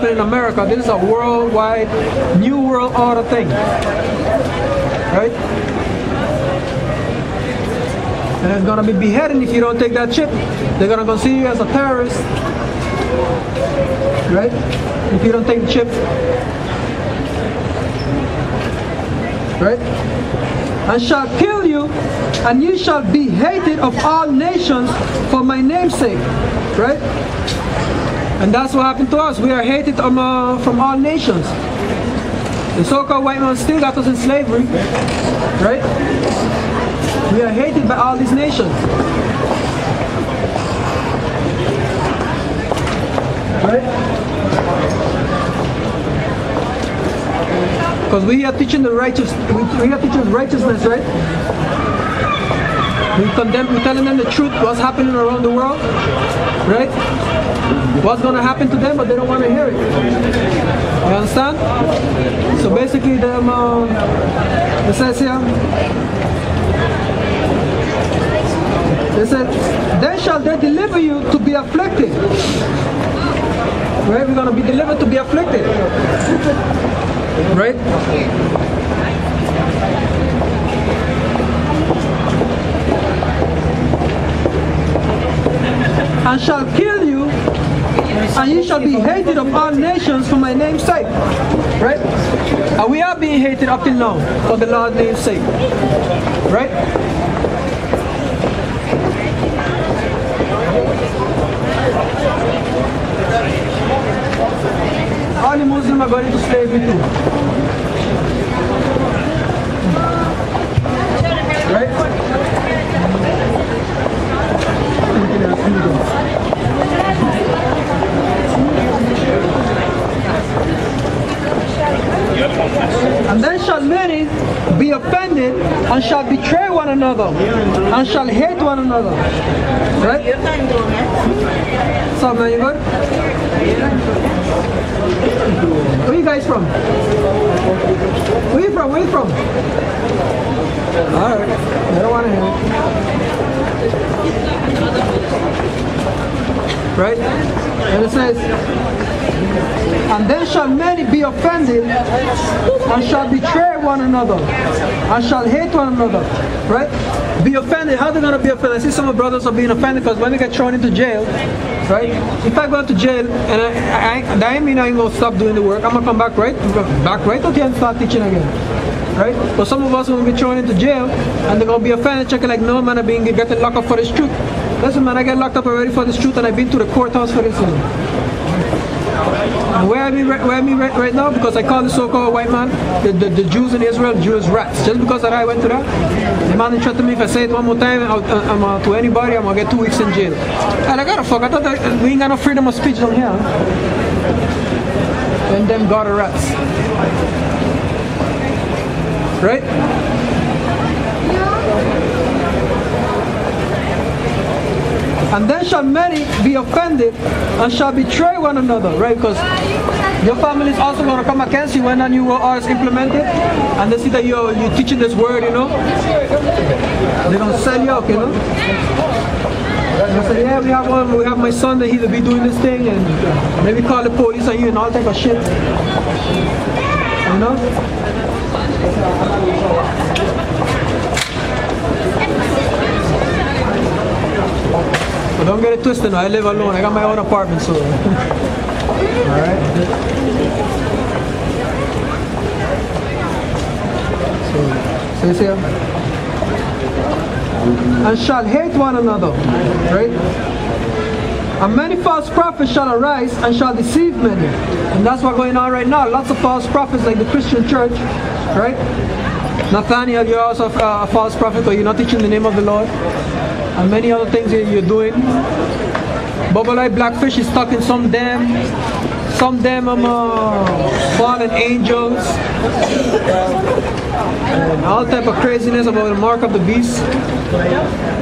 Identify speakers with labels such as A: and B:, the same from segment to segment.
A: In America, this is a worldwide, new world order thing, right? And it's gonna be beheading if you don't take that chip. They're gonna consider you as a terrorist, right? If you don't take the chip, right? And shall kill you, and you shall be hated of all nations for my name's sake, right? And that's what happened to us. We are hated from all nations. The so-called white man still got us in slavery, right? We are hated by all these nations, right? Because we are teaching the righteous. We are teaching righteousness, right? We're telling them the truth, what's happening around the world, right? What's going to happen to them, but they don't want to hear it. You understand? So basically, it says here, they said, then shall they deliver you to be afflicted. Right? We're going to be delivered to be afflicted. Right? And shall kill you, and you shall be hated of all nations for my name's sake. Right? And we are being hated up till now for the Lord's name's sake. Right? All the Muslims are going to slavery too. Right? And then shall many be offended and shall betray one another and shall hate one another. Right? So man, you good? Where you guys from? Where you from? Where you from? Alright, I don't want to hear it. Right? And it says, and then shall many be offended and shall betray one another and shall hate one another. Right? Be offended. How are they going to be offended? I see some of brothers are being offended because when they get thrown into jail, right? If I go to jail and that mean I ain't going to stop doing the work. I'm going to come back right okay and start teaching again. Right? But some of us will be thrown into jail and they're going to be offended, checking like, no man, I'm getting locked up for this truth. Listen man, I get locked up already for this truth and I've been to the courthouse for this. And where am I right now? Because I call the so-called white man, the Jews in Israel, Jews rats. Just because I went to that, the man threatened me if I say it one more time to anybody, I'm going to get 2 weeks in jail. And I gotta fuck, I thought that we ain't got no freedom of speech down here. And them God are rats. Right? And then shall many be offended and shall betray one another, right? Because your family is also going to come against you when a new law is implemented, and they see that you're teaching this word, you know. They're going to sell you up, you know. They say, yeah, we have my son that he'll be doing this thing, and maybe call the police on you and all type of shit, you know. But don't get it twisted now, I live alone, I got my own apartment, so. Alright. So you see here? And shall hate one another, right? And many false prophets shall arise and shall deceive many. And that's what's going on right now. Lots of false prophets like the Christian church, right? Nathaniel, you're also a false prophet, but you're not teaching the name of the Lord. And many other things you're doing. Bubble Eye Blackfish is stuck in some damn fallen angels and all type of craziness about the mark of the beast.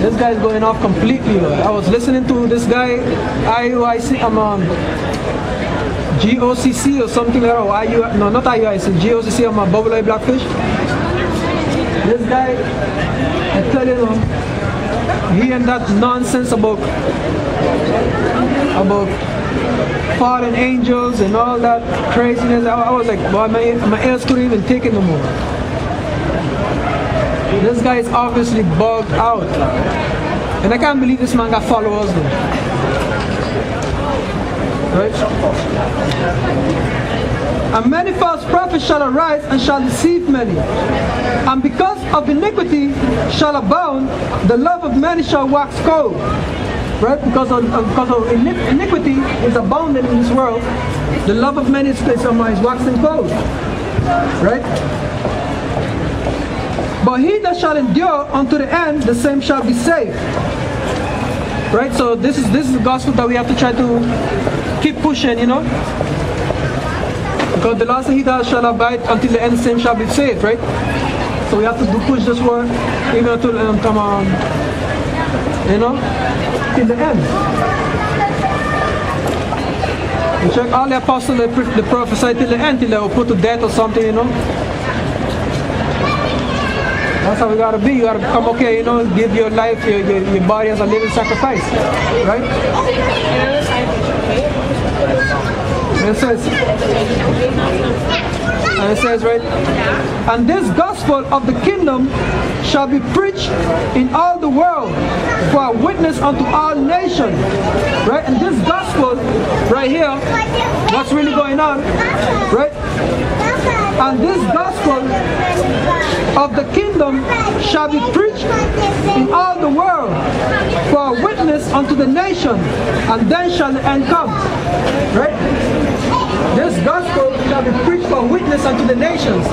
A: This guy's going off completely. I was listening to this guy, IUIC, GOCC or something like that. No, not IUIC, GOCC, Bubble Eye Blackfish. This guy, I tell you, he and that nonsense about fallen angels and all that craziness. I was like, boy, my ears couldn't even take it no more. This guy is obviously bugged out. And I can't believe this man got followers though. Right? And many false prophets shall arise and shall deceive many. And because of iniquity shall abound, the love of many shall wax cold. Right? Because of iniquity is abounding in this world, the love of many is waxing cold. Right? But he that shall endure unto the end, the same shall be saved. Right? So this is the gospel that we have to try to keep pushing, you know. Because the last he that shall abide until the end, the same shall be saved, right? So we have to push this word even until come on, you know, till the end. You check all the apostles, they prophesied till the end, till they were put to death or something, you know. That's how we gotta be. You gotta become okay, you know, give your life, your body as a living sacrifice, right? And it says, right, and this gospel of the kingdom shall be preached in all the world for a witness unto all nations. Right? And this gospel right here, what's really going on, right? And this gospel of the kingdom shall be preached in all the world for a witness unto the nation, and then shall the end come. Right? This gospel shall be preached for a witness unto the nations,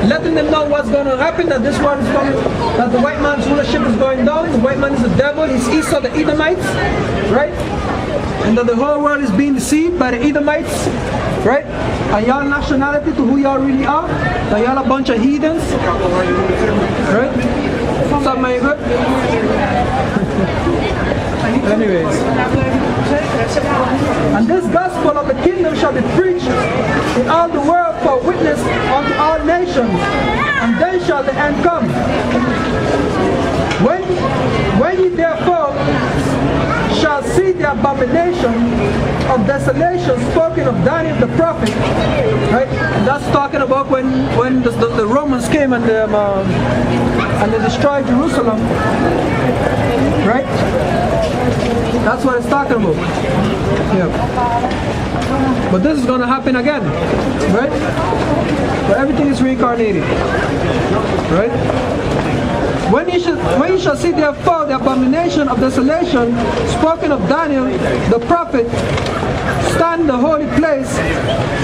A: letting them know what's going to happen, that this world is coming, that the white man's rulership is going down, the white man is the devil, he's east of the Edomites, right? And that the whole world is being deceived by the Edomites, right? And y'all nationality to who y'all really are, that y'all a bunch of heathens, right? What's up, my good? Anyways, and this gospel of the kingdom shall be preached in all the world for witness unto all nations, and then shall the end come. When ye therefore shall see the abomination of desolation spoken of Daniel the prophet, right? And that's talking about when the Romans came and they destroyed Jerusalem, right? That's what it's talking about. Yeah. But this is going to happen again, right? But everything is reincarnated, right? When you shall see therefore the abomination of desolation spoken of Daniel the prophet stand in the holy place,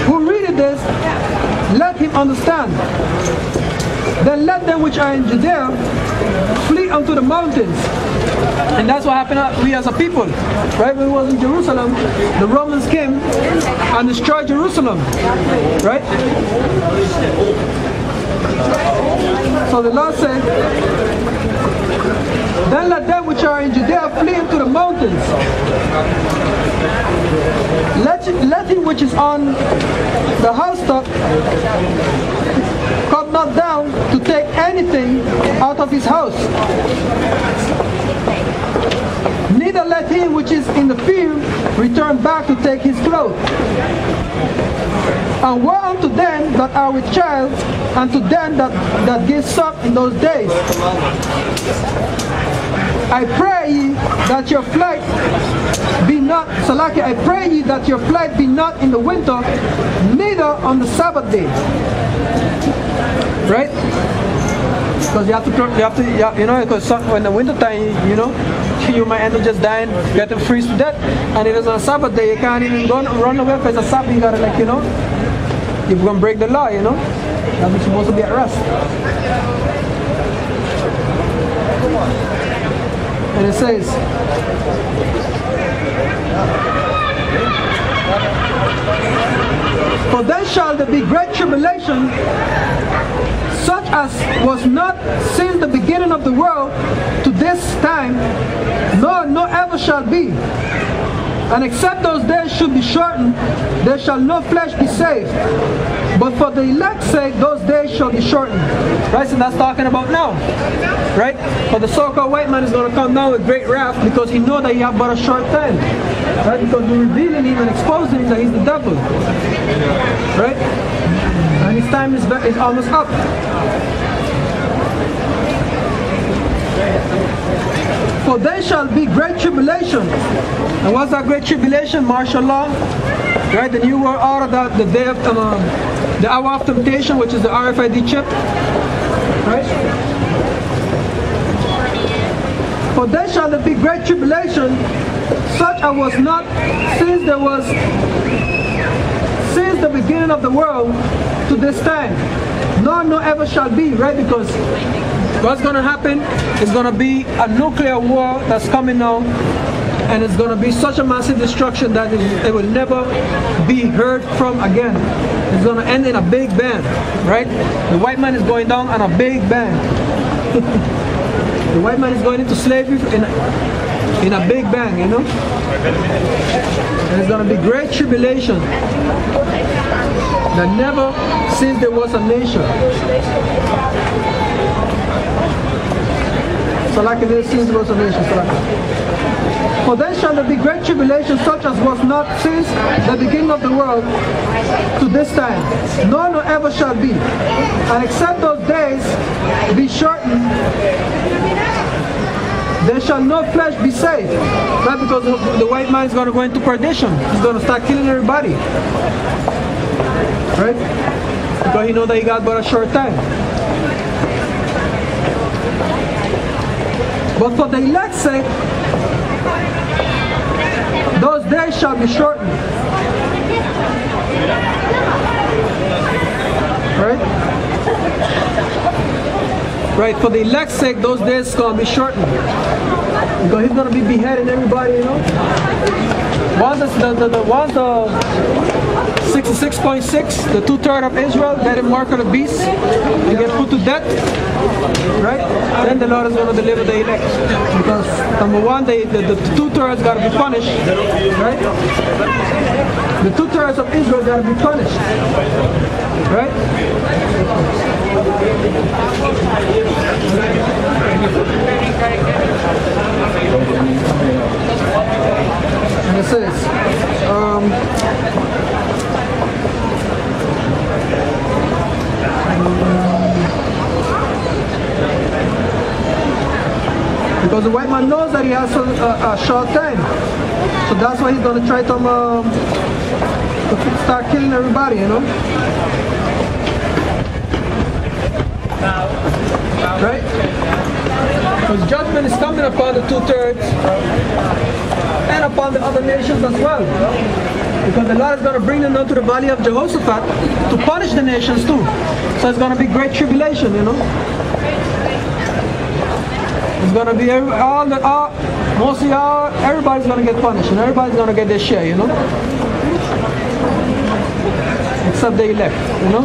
A: who readeth this, let him understand. Then let them which are in Judea flee unto the mountains. And that's what happened we as a people. Right? When we was in Jerusalem, the Romans came and destroyed Jerusalem. Right? So the Lord said, then let them which are in Judea flee into the mountains. Let him which is on the housetop come not down to take anything out of his house. Neither let him which is in the field return back to take his clothes. And woe unto them that are with child, and to them that give suck in those days. I pray ye that your flight be not, Salaki, I pray ye that your flight be not in the winter, neither on the Sabbath day. Right? Because you have to, you know, because when the winter time, you know, you might end up just dying, getting freeze to death. And it is on a Sabbath day, you can't even go run away because it's a Sabbath, you gotta, like, you know, you're gonna break the law, you know. That means you're supposed to be at rest. And it says, for then shall there be great tribulation, such as was not since the beginning of the world to this time, nor ever shall be. And except those days should be shortened, there shall no flesh be saved. But for the elect's sake, those days shall be shortened. Right, so that's talking about now. Right? But the so-called white man is going to come down with great wrath because he knows that he has but a short time. right? Because we're revealing him and exposing him that he's the devil, right? And his time is almost up. For there shall be great tribulation. And what's that great tribulation? Martial law, right? The new world order, the day of the hour of temptation, which is the RFID chip, right? For there shall be great tribulation, such as was not since the beginning of the world to this time, nor ever shall be, right? Because what's going to happen is going to be a nuclear war that's coming now, and it's going to be such a massive destruction that it will never be heard from again. It's going to end in a big bang, right? The white man is going down on a big bang. The white man is going into slavery in a big bang, you know? And it's going to be great tribulation that never since there was a nation. So like it is since there was a nation. So like for then shall there be great tribulation such as was not since the beginning of the world to this time, nor ever shall be. And except those days be shortened, there shall no flesh be saved. Right? Because the white man is going to go into perdition. He's going to start killing everybody. Right? Because he knows that he got but a short time. But for the elect's sake, those days shall be shortened. Right? Right, for the elect's sake, those days are going to be shortened. Because he's going to be beheading everybody, you know. Once the 66.6, the 2/3 of Israel, get a mark of the beast, and get put to death, right? Then the Lord is going to deliver the elect. Because number one, the 2/3 got to be punished, right? The 2/3 of Israel got to be punished, right? And it says, because the white man knows that he has a short time, so that's why he's going to try to start killing everybody, you know. Right? Because judgment is coming upon the 2/3 and upon the other nations as well. Because the Lord is going to bring them down to the valley of Jehoshaphat to punish the nations too. So it's going to be great tribulation, you know. It's going to be everybody's going to get punished, and everybody's going to get their share, you know. Except the elect, you know.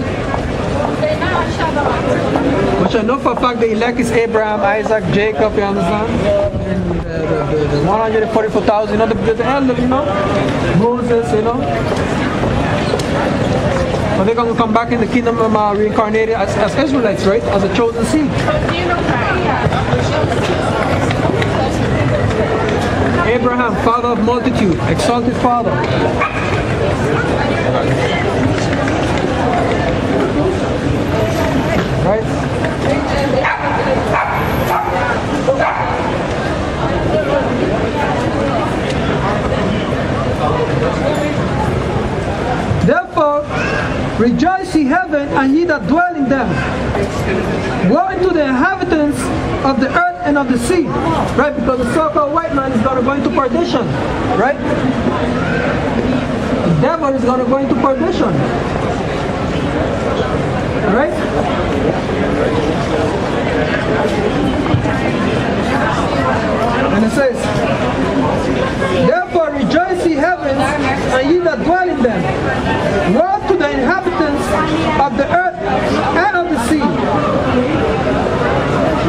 A: Which I know for a fact the elect is Abraham, Isaac, Jacob, you understand? And the 144,000, you know, the elders, you know? Moses, you know? But they're going to come back in the kingdom reincarnated as Israelites, right? As a chosen seed. Abraham, father of multitude, exalted father. Right? Therefore, rejoice ye heaven and ye that dwell in them. Woe unto the inhabitants of the earth and of the sea. Right? Because the so-called white man is going to go into perdition. Right? The devil is going to go into perdition. Right? And it says, therefore rejoice ye heavens and ye that dwell in them. Woe to the inhabitants of the earth and of the sea.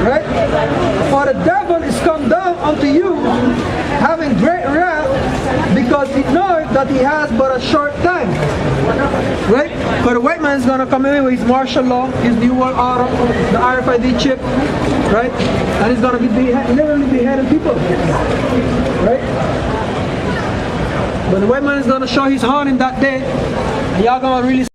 A: Right? For the devil is come down unto you, having great wrath, because he knows that he has but a short time. Right? But the white man is going to come in with his martial law, his new world order, the RFID chip, right? And he's going to be literally beheading people. Right? But the white man is going to show his horn in that day. And y'all going to really